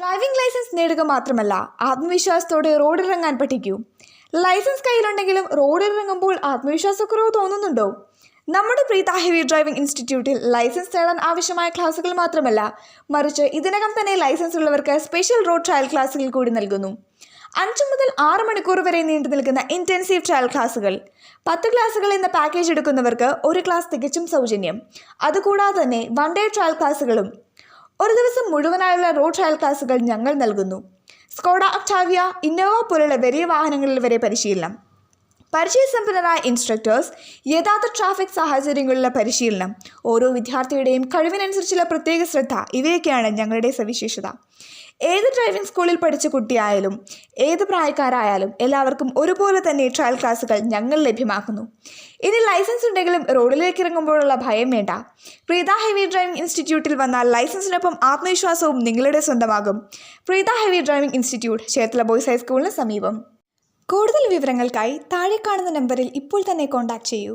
Driving licence നേടുക മാത്രമല്ല ആത്മവിശ്വാസത്തോടെ റോഡിലിറങ്ങാൻ പഠിക്കൂ. ലൈസൻസ് കയ്യിലുണ്ടെങ്കിലും റോഡിലിറങ്ങുമ്പോൾ ആത്മവിശ്വാസക്കുറവ് തോന്നുന്നുണ്ടോ? നമ്മുടെ പ്രീത ഹെവി ഡ്രൈവിംഗ് ഇൻസ്റ്റിറ്റ്യൂട്ടിൽ ലൈസൻസ് നേടാൻ ആവശ്യമായ ക്ലാസുകൾ മാത്രമല്ല, മറിച്ച് ഇതിനകം തന്നെ ലൈസൻസ് ഉള്ളവർക്ക് സ്പെഷ്യൽ റോഡ് ട്രയൽ ക്ലാസുകൾ കൂടി നൽകുന്നു. 5 മുതൽ 6 മണിക്കൂർ വരെ നീണ്ടു നിൽക്കുന്ന ഇൻറ്റൻസീവ് ട്രയൽ ക്ലാസുകൾ. 10 ക്ലാസുകൾ എന്ന പാക്കേജ് എടുക്കുന്നവർക്ക് ഒരു ക്ലാസ് തികച്ചും സൗജന്യം. അതുകൂടാതെ തന്നെ 1 ഡേ ട്രയൽ ക്ലാസുകളും. ഒരു ദിവസം മുഴുവനായുള്ള റോഡ് ട്രയൽ ക്ലാസുകൾ ഞങ്ങൾ നൽകുന്നു. സ്കോഡ ഒക്ടാവിയ, ഇന്നോവ പോലുള്ള വലിയ വാഹനങ്ങളിൽ വരെ പരിശീലനം. പരിചയസമ്പന്നരായ ഇൻസ്ട്രക്ടേഴ്സ്, യഥാർത്ഥ ട്രാഫിക് സാഹചര്യങ്ങളിലുള്ള പരിശീലനം, ഓരോ വിദ്യാർത്ഥിയുടെയും കഴിവിനനുസരിച്ചുള്ള പ്രത്യേക ശ്രദ്ധ, ഇവയൊക്കെയാണ് ഞങ്ങളുടെ സവിശേഷത. ഏത് ഡ്രൈവിംഗ് സ്കൂളിൽ പഠിച്ച കുട്ടിയായാലും ഏത് പ്രായക്കാരായാലും എല്ലാവർക്കും ഒരുപോലെ തന്നെ ട്രയൽ ക്ലാസുകൾ ഞങ്ങൾ ലഭ്യമാക്കുന്നു. ഇനി ലൈസൻസ് ഉണ്ടെങ്കിലും റോഡിലേക്ക് ഇറങ്ങുമ്പോഴുള്ള ഭയം വേണ്ട. പ്രീത ഹെവി ഡ്രൈവിംഗ് ഇൻസ്റ്റിറ്റ്യൂട്ടിൽ വന്നാൽ ലൈസൻസിനൊപ്പം ആത്മവിശ്വാസവും നിങ്ങളുടെ സ്വന്തമാകും. Preetha heavy driving institute, Cherthala boys ഹൈസ്കൂളിന് സമീപം. കൂടുതൽ വിവരങ്ങൾക്കായി താഴെ കാണുന്ന നമ്പറിൽ ഇപ്പോൾ തന്നെ കോൺടാക്ട് ചെയ്യൂ.